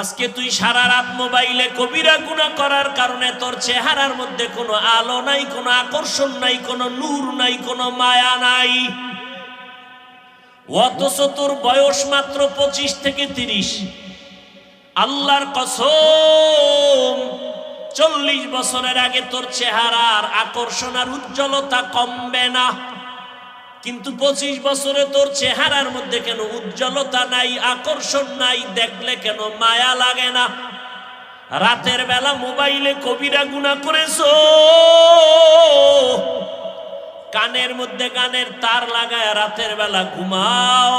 আজকে তুই সারা রাত মোবাইলে কবিরা গুনাহ করার কারণে তোর চেহারার মধ্যে কোনো আলো নাই, কোনো আকর্ষণ নাই, কোনো নূর নাই, কোনো মায়া নাই। অথচ তোর বয়স মাত্র 25 থেকে 30। আল্লাহর কসম 40 বছরের আগে তোর চেহারার আকর্ষণ আর উজ্জ্বলতা কমবে না, কিন্তু 25 বছরে তোর চেহারার মধ্যে কেন উজ্জ্বলতা নাই, আকর্ষণ নাই, দেখলে কেন মায়া লাগে না? রাতের বেলা মোবাইলে কবিরা গুনাহ করেছো, কানের মধ্যে কানের তার লাগায় রাতের বেলা ঘুমাও।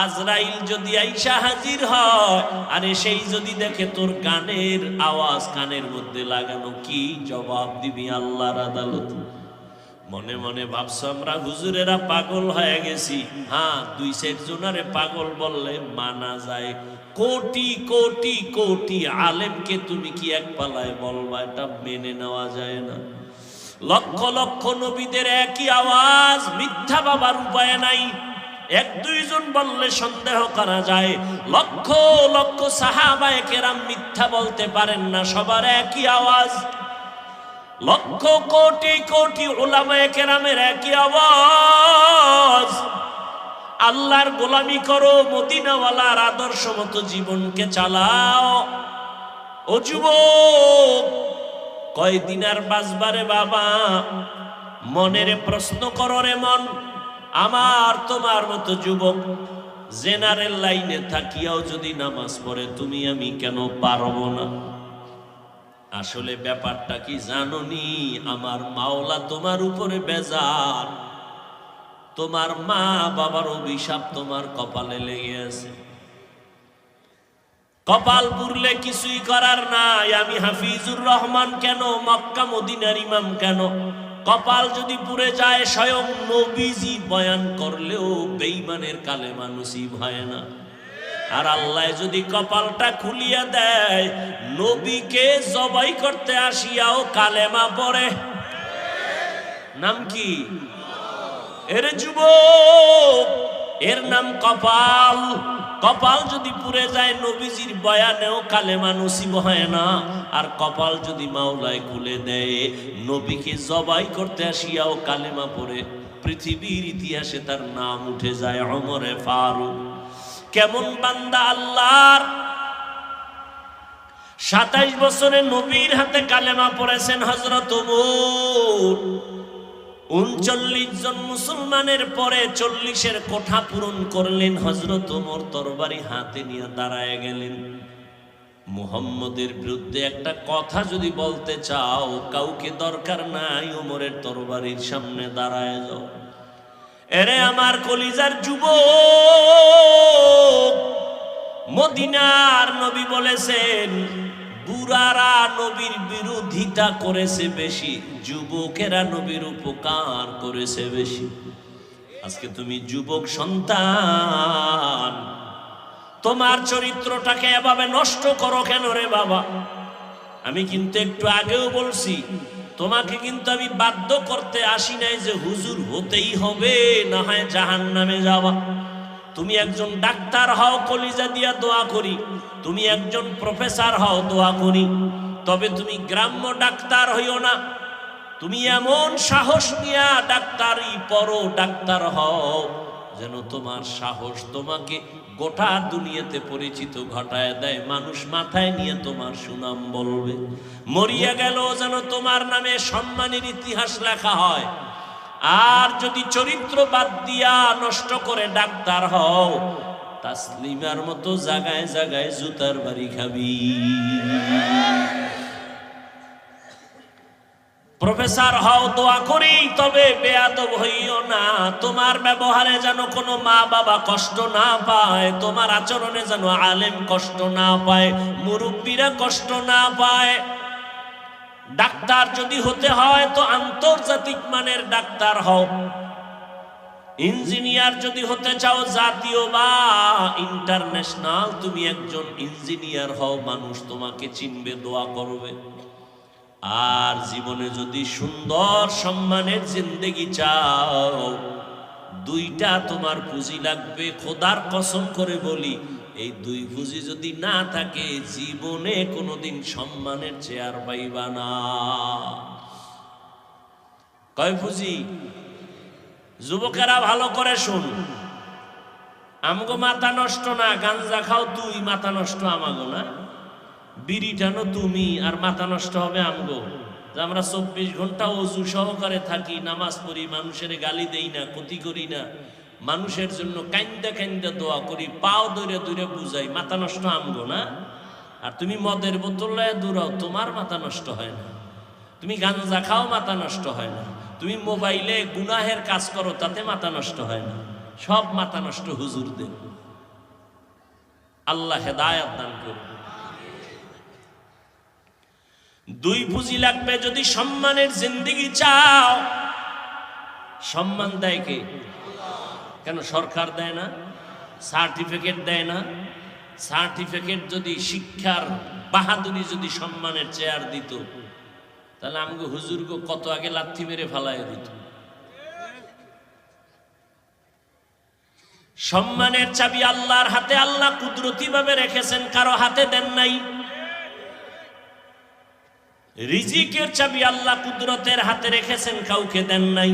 আজরাইল যদি আইসা হাজির হয়, আরে সেই যদি দেখে তোর গানের আওয়াজ কানের মধ্যে লাগানো, কি জবাব দিবি আল্লাহর আদালতে? মনে মনে ভাবছো আমরা হুজুরেরা পাগল হয়ে গেছি। হ্যাঁ, 2 জনারে পাগল বললে মানা যায়, কোটি কোটি কোটি আলেমকে তুমি কি এক পালায় বলবা? এটা মেনে নেওয়া যায় না। লক্ষ লক্ষ নবীদের একই আওয়াজ, মিথ্যা বাবার উপায় নাই। 1-2 জন বললে সন্দেহ করা যায়, লক্ষ লক্ষ সাহাবায়ে কেরাম মিথ্যা বলতে পারেন না, সবার একই আওয়াজ। লক্ষ কোটি কোটি উলামায়ে কেরামের একই আওয়াজ, আল্লাহর গোলামি করো, মদিনাওয়ালার আদর্শ মতো জীবনকে চালাও। ও যুবক, কয়দিন আর বাঁচবারে বাবা? মনের প্রশ্ন করো রে মন। আমার তোমার মতো যুবক জেনারেল লাইনে থাকিয়াও যদি নামাজ পড়ে, তুমি আমি কেন পারবো না? আসলে ব্যাপারটা কি জানোনি? আমার মাওলা তোমার উপরে বেজার, তোমার মা বাবার অভিশাপ তোমার কপালে লেগে আছে। কপাল পুরলে কিছুই করার নাই। আমি হাফিজুর রহমান কেন, মক্কা মদিনার ইমাম কেন, কপাল যদি পুড়ে যায়, স্বয়ং নবীজি বয়ান করলেও বেঈমানের কালেমা নসিব হয় না। আর আল্লাহ যদি কপালটা খুলিয়া দেয়, নবীকে জবাই করতে আসিয়াও কালেমা পড়ে। নাম কি? এর যুবক, এর নাম কপাল। কপাল যদি পুড়ে যায়, নবীজির বয়ানেও কালেমা নসিব হয় না। আর কপাল যদি মাওলায় খুলে দেয়, নবীকে জবাই করতে আসিয়াও কালেমা পড়ে, পৃথিবীর ইতিহাসে তার নাম উঠে যায় ওমরে ফারুক। কেমন বান্দা আল্লাহর! 27 বছরে নবীর হাতে কালেমা পড়েছেন হযরত ওমর। 39 জন মুসলমানের পরে 40-এর কোঠা পূরণ করলেন হযরত ওমর। তরবারি হাতে নিয়ে দাঁড়ায় গেলেন। মুহাম্মদের বিরুদ্ধে একটা কথা যদি বলতে চাও, কাউকে দরকার নাই, ওমরের তরবারির সামনে দাঁড়ায় যাও। এরে আমার কলিজার যুবক, মদিনার নবী বলেছেন, বুড়ারা নবীর বিরোধিতা করেছে বেশি, যুবকেরা নবীর উপকার করেছে বেশি। আজকে তুমি যুবক সন্তান, তোমার চরিত্রটাকে এভাবে নষ্ট করো কেন রে বাবা? আমি কিন্তু একটু আগেও বলছি, তোমাকে কিন্তু আমি বাধ্য করতে আসি নাই যে হুজুর হতেই হবে, না হয় জাহান্নামে যাওয়া। তুমি একজন ডাক্তার হও, কলিজা দিয়া দোয়া করি। তুমি একজন প্রফেসর হও, দোয়া করি। তবে তুমি গ্রাম্য ডাক্তার হইও না। তুমি এমন সাহস নিয়া ডাক্তারি পড়ো, ডাক্তার হও, যেন তোমার সাহস তোমাকে গোটা দুনিয়াতে পরিচিত ঘটায় দেয়। মানুষ মাথায় নিয়ে তোমার সুনাম বলবে। মরিয়া গেল যেন তোমার নামে সম্মানের ইতিহাস লেখা হয়। আর যদি চরিত্র বাদ দিয়া নষ্ট করে ডাক্তার হও, তাসলিমার মতো জায়গায় জায়গায় জুতার বাড়ি খাবি। প্রফেসর হও, দোয়া করি, তবে বেয়াদব হইও না। তোমার ব্যবহারে যেন কোনো মা বাবা কষ্ট না পায়, তোমার আচরণে যেন আলেম কষ্ট না পায়, মুরব্বীরা কষ্ট না পায়। ডাক্তার যদি হতে হয় তো আন্তর্জাতিক মানের ডাক্তার হও। ইঞ্জিনিয়ার যদি হতে চাও, জাতীয় বা ইন্টারন্যাশনাল, তুমি একজন ইঞ্জিনিয়ার হও, মানুষ তোমাকে চিনবে, দোয়া করবে। আর জীবনে যদি সুন্দর সম্মানের জিন্দেগি চাও, 2টা তোমার পুঁজি লাগবে। খোদার কসম করে বলি, এই দুই পুঁজি যদি না থাকে জীবনে কোনোদিন সম্মানের চেয়ার পাইবা না। কয় পুঁজি? যুবকেরা ভালো করে শুন, আমগো মাথা নষ্ট না, গাঞ্জা খাও তুই, মাথা নষ্ট আমাগো না, বিড়ি টানো তুমি, আর মাথা নষ্ট হবে আমগো। আমরা 24 ঘন্টা অজু সহকারে থাকি, নামাজ পড়ি, মানুষের গালি দেই না, ক্ষতি করি না, মানুষের জন্য কান্দা কান্দা দোয়া করি, পাও দৌড়ে দৌড়ে বুঝাই, মাথা নষ্ট আমগো না। আর তুমি মদের বোতল লয়ে দৌড়াও, তোমার মাথা নষ্ট হয় না। তুমি গাঞ্জা খাও, মাথা নষ্ট হয় না। তুমি মোবাইলে গুনাহের কাজ করো, তাতে মাথা নষ্ট হয় না। সব মাথা নষ্ট হুজুরদের। আল্লাহ হেদায়েত দান করুন। দুই পুঁজি লাগবে যদি সম্মানের জিন্দেগি চাও। সম্মান দেয় কে? কেন সরকার দেয় না? সার্টিফিকেট দেয় না? সার্টিফিকেট যদি শিক্ষার বাহাদুরি যদি সম্মানের চেয়ার দিত, তাহলে আমাকে হুজুরকে কত আগে লাথি মেরে ফালাইয়া দিত। সম্মানের চাবি আল্লাহর হাতে, আল্লাহ কুদরতি ভাবে রেখেছেন, কারো হাতে দেন নাই। রিজিকের চাবি আল্লাহ কুদরতের হাতে রেখেছেন, কাউকে দেন নাই।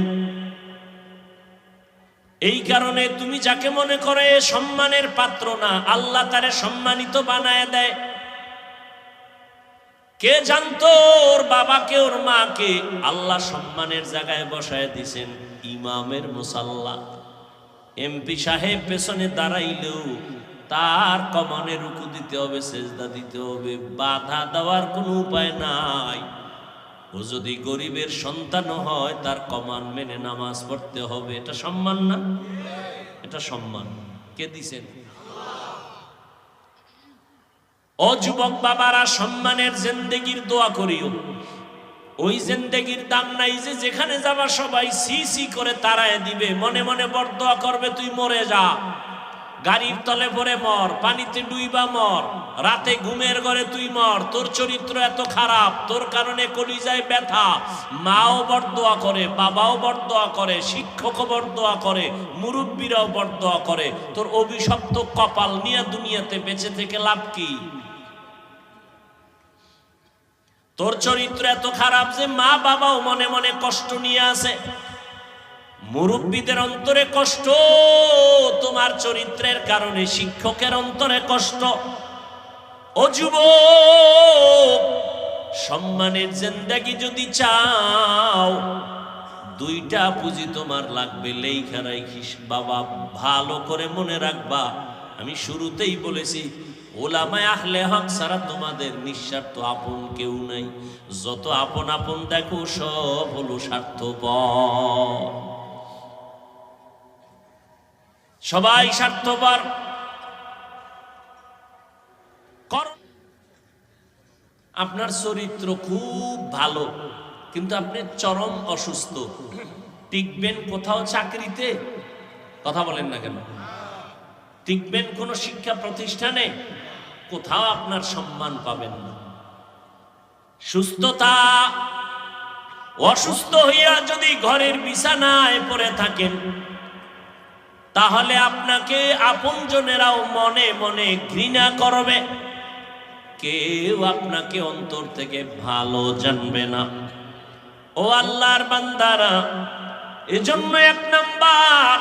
এই কারণে তুমি যাকে মনে করে সম্মানের পাত্র না, আল্লাহ তারে সম্মানিত বানায় দেয়। কে জানতো ওর বাবাকে, ওর মাকে আল্লাহ সম্মানের জায়গায় বসায় দিছেন ইমামের মুসাল্লা। এমপি সাহেব পেছনে দাঁড়াইলেও তার কমানে রুকু দিতে হবে, সেজদা দিতে হবে, বাধা দেওয়ার কোনো উপায় নাই। ও যদি গরিবের সন্তান হয়, তার কমান মেনে নামাজ পড়তে হবে। এটা সম্মান না? এটা সম্মান। কে দিছেন? ও যুবক বাবারা, সম্মানের জিন্দেগির দোয়া করিও। ওই জিন্দেগির দাম নাই যে যেখানে যাবা সবাই সি সি করে তাড়ায় দিবে, মনে মনে বরদোয়া করবে তুই মরে যা, গাড়ির তলে পড়ে মর, পানিতে ডুইবা মর, রাতে ঘুমের ঘরে তুই মর, তোর চরিত্র এত খারাপ, তোর কারণে কলিজায় ব্যথা। মাও বরদোয়া করে, বাবাও বরদোয়া করে, শিক্ষকও বরদোয়া করে, মুরব্বীরাও বরদোয়া করে। তোর অভিশপ্ত কপাল নিয়ে দুনিয়াতে বেঁচে থেকে লাভ কি? তোর চরিত্র এত খারাপ যে মা বাবাও মনে মনে কষ্ট নিয়ে আসে, মুরব্বীদের অন্তরে কষ্ট, তোমার চরিত্রের কারণে শিক্ষকের অন্তরে কষ্ট। ও যুবক, সম্মানের জিন্দেগি যদি চাও, দুইটা পুঁজি তোমার লাগবে, লেখা রাখিস বাবা, ভালো করে মনে রাখবা। আমি শুরুতেই বলেছি, ওলামায়ে আহলে হক ছাড়া তোমাদের নিঃস্বার্থ আপন কেউ নাই। যত আপন আপন দেখো সব হলো স্বার্থপর, সবাই স্বার্থপর। আপনার চরিত্র খুব ভালো, কিন্তু আপনি চরম অসুস্থ, টিকবেন কোথাও চাকরিতে? কথা বলেন না কেন? টিকবেন কোন শিক্ষা প্রতিষ্ঠানে? কোথাও আপনার সম্মান পাবেন না। সুস্থতা, অসুস্থ হইয়া যদি ঘরের বিছানায় পড়ে থাকেন, তাহলে আপনাকে আপনজনেরাও মনে মনে ঘৃণা করবে, কেউ আপনাকে অন্তর থেকে ভালো জানবে না। ও আল্লাহর বান্দারা, এজন্য এক নাম্বার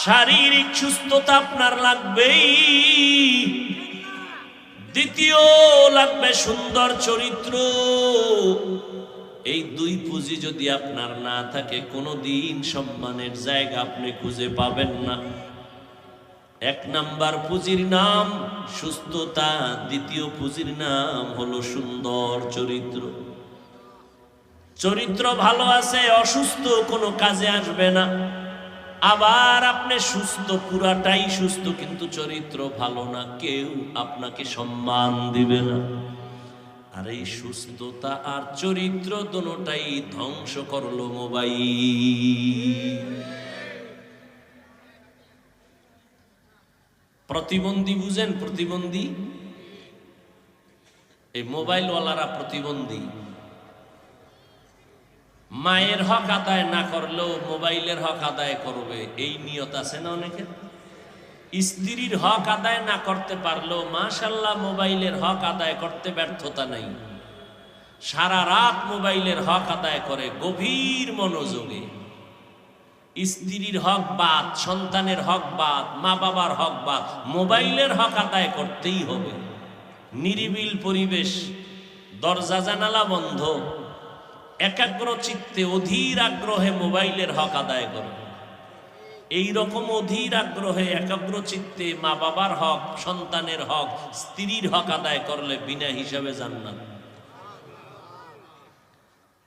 শারীরিক সুস্থতা আপনার লাগবেই, দ্বিতীয় লাগবে সুন্দর চরিত্র। এই দুই পুঁজি যদি আপনার না থাকে, কোনোদিন সম্মানের জায়গা আপনি খুঁজে পাবেন না। এক নাম্বার পুঁজির নাম সুস্থতা, দ্বিতীয় পুঁজির নাম হলো সুন্দর চরিত্র। চরিত্র ভালো আছে, অসুস্থ কোনো কাজে আসবে না। আবার আপনি সুস্থ, পুরাটাই সুস্থ, কিন্তু চরিত্র ভালো না, কেউ আপনাকে সম্মান দিবে না। আর এই সুস্থতা আর চরিত্র দুটোটাই ধ্বংস করলো মোবাইল। প্রতিবন্ধী বুঝেন? প্রতিবন্ধী, এই মোবাইলওয়ালারা প্রতিবন্ধী। মায়ের হক আদায় না করলেও মোবাইলের হক আদায় করবে, এই নিয়ত আছে না অনেকের? স্ত্রীর হক আদায় না করতে পারলেও মাশাআল্লাহ মোবাইলের হক আদায় করতে ব্যর্থতা নাই। সারা রাত মোবাইলের হক আদায় করে গভীর মনোযোগে। স্ত্রীর হক বাদ, সন্তানের হক বাদ, মা বাবার হক বাদ, মোবাইলের হক আদায় করতেই হবে। নিরিবিল পরিবেশ, দরজা জানালা বন্ধ, একাগ্র চিত্তে অধীর আগ্রহে মোবাইলের হক আদায় করে। এই রকম অধীর আগ্রহে একাগ্র চিত্তে মা বাবার হক, সন্তানের হক, স্ত্রীর হক আদায় করলে বিনা হিসাবে জান্নাত।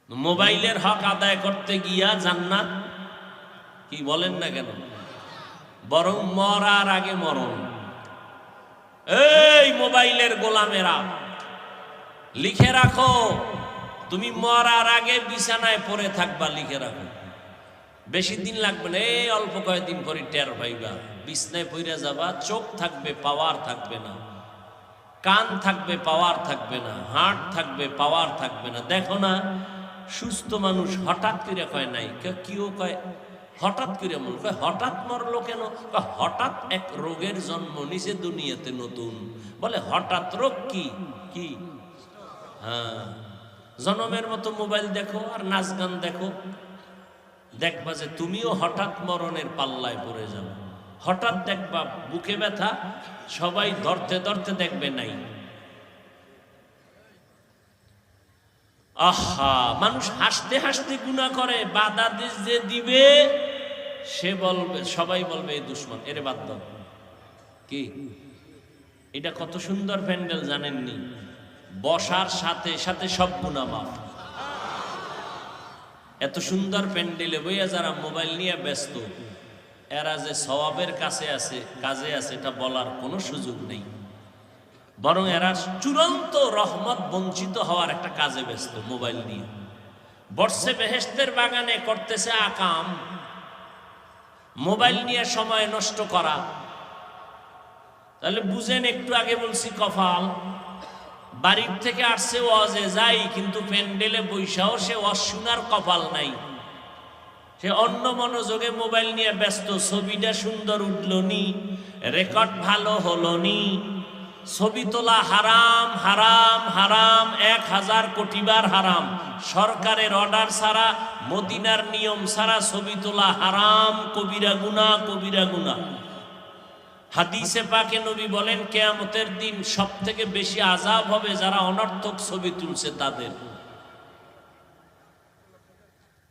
মোবাইলের হক আদায় করতে গিয়া জান্নাত কি বলেন না কেন, বরং মরার আগে মরণ। এই মোবাইলের গোলামেরা, লিখে রাখো, তুমি মরার আগে বিছানায় পড়ে থাকবা, লিখে রাখো। বেশি দিন লাগবে না, এই অল্প কয়েকদিন পরে টের পাইবা। বিছনায় পইরা যাবা, চোখ থাকবে, পাওয়ার থাকবে না, কান থাকবে, পাওয়ার থাকবে না, হার্ট থাকবে, পাওয়ার থাকবে না। দেখো না সুস্থ মানুষ হঠাৎ করে কয় নাই, কেউ কয় হঠাৎ করে মন কয় হঠাৎ মরলো কেন, হঠাৎ এক রোগের জন্ম নিছে দুনিয়াতে নতুন। বলে হঠাৎ রোগ কি কি? হ্যাঁ, জনমের মতো মোবাইল দেখো আর নাচ গান দেখো, দেখবা যে তুমিও হঠাৎ মরণের পাল্লায় পড়ে যাবে। হঠাৎ দেখবা বুকে ব্যথা, সবাই ধরতে ধরতে দেখবে নাই। আহা, মানুষ হাসতে হাসতে গুনাহ করে, বাধা যে দিবে সে বলবে, সবাই বলবে এই দুশ্মন, এরে বাদ দাও। কি এটা কত সুন্দর প্যান্ডেল জানেননি? বসার সাথে সাথে সব গুনাহ মাফ। এত সুন্দর প্যান্ডেলে বইয়া যারা মোবাইল নিয়ে ব্যস্ত, এরা যে সওয়াবের কাছে আছে, কাজে আছে, এটা বলার কোনো সুযোগ নেই। বরং এরা চূড়ান্ত রহমত বঞ্চিত হওয়ার একটা কাজে ব্যস্ত মোবাইল নিয়ে। বর্ষে বেহেশতের বাগানে করতেছে আকাম, মোবাইল নিয়ে সময় নষ্ট করা। তাহলে বুঝেন, একটু আগে বলছি কপাল। বাড়ির থেকে আসছে ওয়াজে যাই, কিন্তু প্যান্ডেলে বৈশাও সে ওয়াজ শোনার কপাল নাই। সে অন্য মনোযোগে মোবাইল নিয়ে ব্যস্ত। ছবিটা সুন্দর উঠলো নি, রেকর্ড ভালো হলো নি, ছবি তোলা হারাম হারাম হারাম, 1000 কোটি বার হারাম। সরকারের অর্ডার ছাড়া, মদিনার নিয়ম ছাড়া ছবি তোলা হারাম, কবিরা গুনাহ, কবিরা গুনাহ। হাদিসে পাকে নবী বলেন, কিয়ামতের দিন সবথেকে বেশি আযাব হবে যারা অনর্থক ছবি তুলছে তাদের।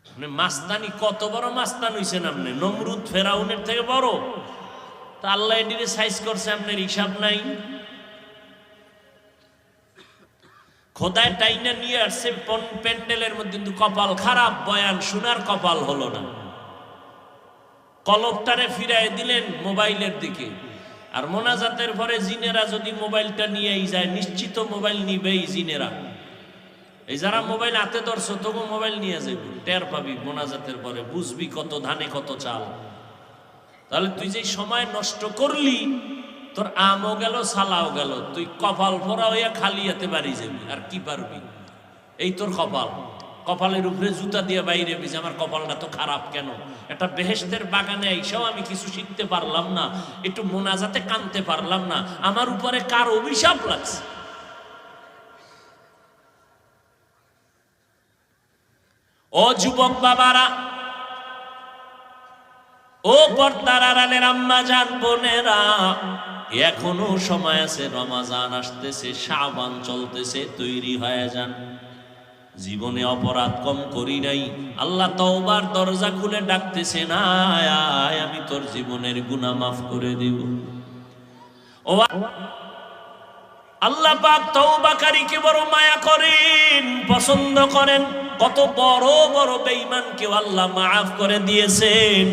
মানে মাস্তানি, কত বড় মাস্তান হইছেন আপনি, নমরুদ ফেরাউনের থেকে বড়। তা আল্লাহ এটিরে সাইজ করছে, আপনার হিসাব নাই। খোদায় টাইনা নিয়ে আসছে প্যান্ডেলের মধ্যে, কিন্তু কপাল খারাপ, বয়ান শোনার কপাল হলো না। কলবটারে ফিরাই দিলেন মোবাইলের দিকে। আর মোনাজাতের পরে জিনেরা যদি মোবাইলটা নিয়েই যায়, নিশ্চিত মোবাইল নিবেই জিনেরা। এই যারা মোবাইল হাতে ধরছো, তবু মোবাইল নিয়ে যাবে, টের পাবি মোনাজাতের পরে, বুঝবি কত ধানে কত চাল। তাহলে তুই যে সময় নষ্ট করলি, তোর আমও গেল, সালাও গেল, তুই কপাল ভরা হইয়া খালি হাতে বাড়ি যাবি। আর কি পারবি? এই তোর কপাল। কপালের উপরে জুতা দিয়ে বাইরে বিজে, আমার কপালটা তো খারাপ কেন? একটা বেহেশতের বাগানে এসেও আমি কিছু শিখতে পারলাম না, একটু মোনাজাতে কানতে পারলাম না, আমার উপরে কার অভিশাপ লাগছে। ও যুবক বাবারা, ও পর্দার আড়ালের আম্মা জান বোনেরা, এখনো সময় আছে, রমাজান আসতেছে, শাবান চলতেছে, তৈরি হয়ে যান। জীবনে অপরাধ কম করি নাই, আল্লাহ তওবার দরজা খুলে ডাকতেছে, না আয়, আমি তোর জীবনের গুনাহ মাফ করে দেব। ও আল্লাহ পাক তওবাকারীকে বড় মায়া করেন, পছন্দ করেন। কত বড় বড় বেঈমানকে আল্লাহ মাফ করে দিয়েছেন।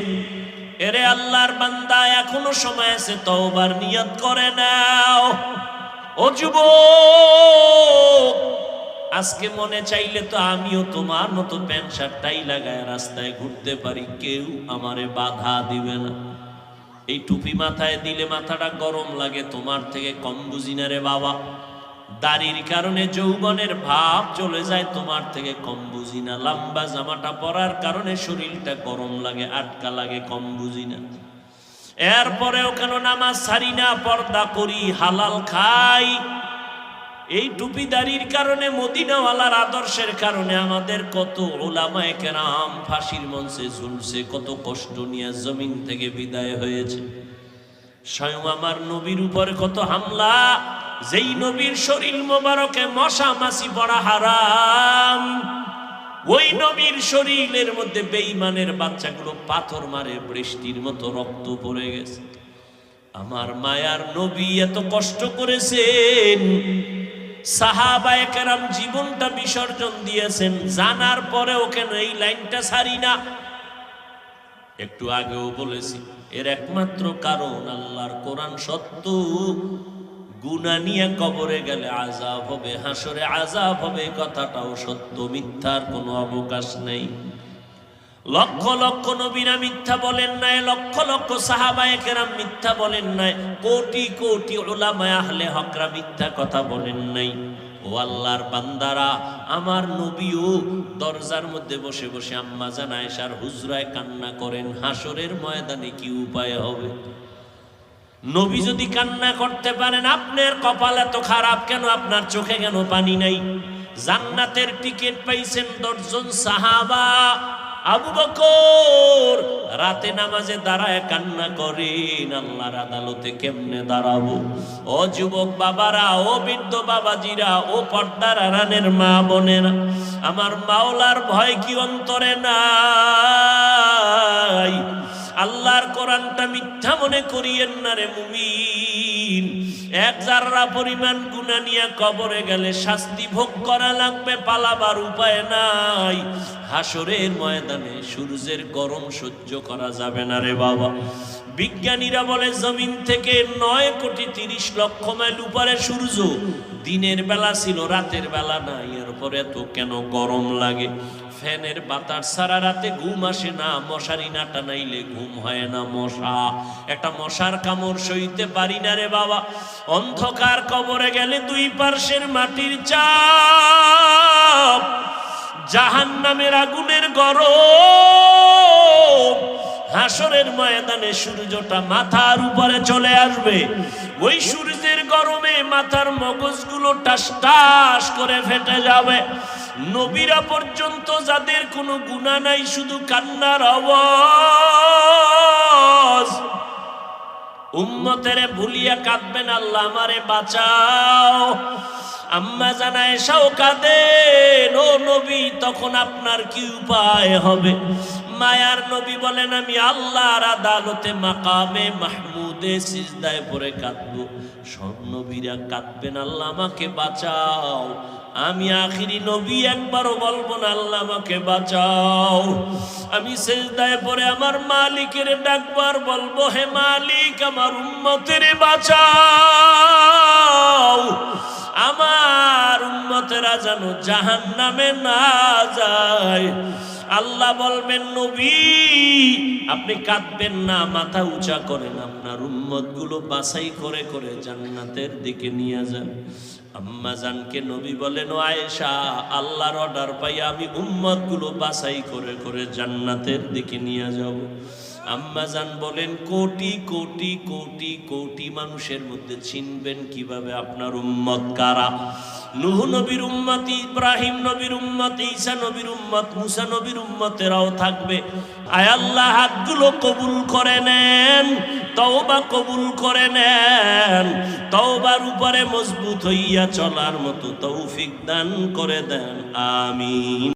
এরে আল্লাহর বান্দা, এখনো সময় আছে, তওবার নিয়ত করে নাও। ও যুবক, আজকে মনে চাইলে তো আমিও তোমার মতো প্যান্ট শার্ট টাই লাগায় রাস্তায় ঘুরতে পারি, কেউ আমারে বাধা দিবে না। এই টুপি মাথায় দিলে মাথাটা গরম লাগে, তোমার থেকে কম বুঝি না রে বাবা। দাড়ির কারণে যৌবনের ভাব চলে যায়, তোমার থেকে কম বুঝি না। লম্বা জামাটা পরার কারণে শরীরটা গরম লাগে, আটকা লাগে, কম বুঝি না। এরপরেও কেন নামাজ ছাড়ি না, পর্দা করি, হালাল খাই। এই টুপিদারির কারণে, মদিনাওয়ালার আদর্শের কারণে আমাদের কত উলামায়ে কেরাম ফাঁসির মঞ্চে ঝুলছে, কত কষ্ট নিয়ে জমিন থেকে বিদায় হয়েছে। স্বয়ং আমার নবীর উপরে কত হামলা, যেই নবীর শরীর মোবারকে মশা মাছি পড়া হারাম, ওই নবীর শরীরের মধ্যে বেঈমানের বাচ্চাগুলো পাথর মারে, বৃষ্টির মতো রক্ত পড়ে গেছে। আমার মায়ার নবী এত কষ্ট করেছেন, সাহাবায়ে কেরাম জীবনটা বিসর্জন দিয়েছেন, জানার পরেও কেন এই লাইনটা ছাড়ি না? একটু আগেও বলেছি, এর একমাত্র কারণ আল্লাহর কোরআন সত্য। গুনাহ নিয়ে কবরে গেলে আযাব হবে, হাসরে আযাব হবে, কথাটাও সত্য, মিথ্যার কোনো অবকাশ নেই। লক্ষ লক্ষ নবীরা মিথ্যা বলেন নাই, লক্ষ লক্ষ সাহাবায়ে কেরাম মিথ্যা বলেন নাই, কোটি কোটি উলামায়ে আহলে হকরা মিথ্যা কথা বলেন নাই। ও আল্লাহর বান্দারা, আমার নবীও দরজার মধ্যে বসে বসে আম্মা জান আয়েশার হুজরায় কান্না করেন, হাসরের ময়দানে কি উপায় হবে? নবী যদি কান্না করতে পারেন, আপনার কপাল এত খারাপ কেন? আপনার চোখে কেন পানি নাই? জান্নাতের টিকিট পাইছেন 10 জন সাহাবা। আবু বকর রাতে নামাজে দাঁড়ায় কান্না করেন, আল্লাহর আদালতে কেমনে দাঁড়াবো? ও যুবক বাবারা, ও বৃদ্ধ বাবাজিরা, ও পর্দার আড়ালের মা বোনেরা, আমার মাওলার ভয় কি অন্তরে নাই? আল্লাহর কোরআনটা মিথ্যা মনে করিয়েন না রে মুমিন। এক জাররা পরিমাণ গুনাহ নিয়ে কবরে গেলে শাস্তি ভোগ করা লাগবে, পালাবার উপায় নাই। হাসরের ময়দানে সূর্যের গরম সহ্য করা যাবে না রে বাবা। বিজ্ঞানীরা বলে জমিন থেকে 9,30,00,000 মাইল উপরে সূর্য, দিনের বেলা ছিল, রাতের বেলা নাই। এরপরে এত কেন গরম লাগে? ফ্যানের বাতাস সারা রাতে ঘুম আসে না, মশারি না টানাইলে ঘুম হয় না। মশা, একটা মশার কামড় সইতে পারি না রে বাবা। অন্ধকার কবরে গেলে দুই পার্শ্বের মাটির চাপ, জাহান্নামের আগুনের গরম। হাসরের ময়দানে সূর্যটা মাথার উপরে চলে আসবে, ওই সূর্যের গরমে মাথার মগজগুলো টাস টাস করে ফেটে যাবে। নবীরা পর্যন্ত যাদের কোনো গুনাহ নাই, শুধু কান্নার আওয়াজ। উম্মতেরে ভুলিয়া কাঁদবেন, আল্লাহ আমারে বাঁচাও। আম্মা জান আয়েশাও কাঁদেন, ও নবী তখন আপনার কি উপায় হবে? মায়ার নবী বলেন, আমি আল্লাহর আদালতে মাকামে মাহমুদে সিজদায় পড়ে কাঁদবো। সব নবীরা কাঁদবেন, আল্লাহ আমাকে বাঁচাও। আমি আখিরি নবী একবারও বলবো না আল্লাহ আমাকে বাঁচাও। আমি সিজদায় পড়ে আমার মালিকের ডাকবার বলবো, হে মালিক আমার উম্মতের বাঁচাও। আমার উম্মতেরা যেন জাহান্নামে না যায়। আল্লাহ বলবেন, নবী আপনি কাঁদবেন না, মাথা উঁচা করেন, আপনার উম্মতগুলো বাছাই করে করে জান্নাতের দিকে নিয়ে যান। আম্মা জানকে নবী বলেন, ও আয়েশা, আল্লাহর অর্ডার পাই আমি উম্মতগুলো বাছাই করে করে জান্নাতের দিকে নিয়ে যাব। আম্মা জান বলেন, কোটি কোটি কোটি কোটি মানুষের মধ্যে চিনবেন কিভাবে আপনার উম্মত কারা? নূহ নবীর উম্মত, ইব্রাহিম নবীর উম্মত, ঈসা নবীর উম্মত, মুসা নবীর উম্মতেরাও থাকবে। আয় আল্লাহ হাতগুলো কবুল করে নেন, তওবা কবুল করে নেন, তওবার উপরে মজবুত হইয়া চলার মতো তৌফিক দান করে দেন, আমিন।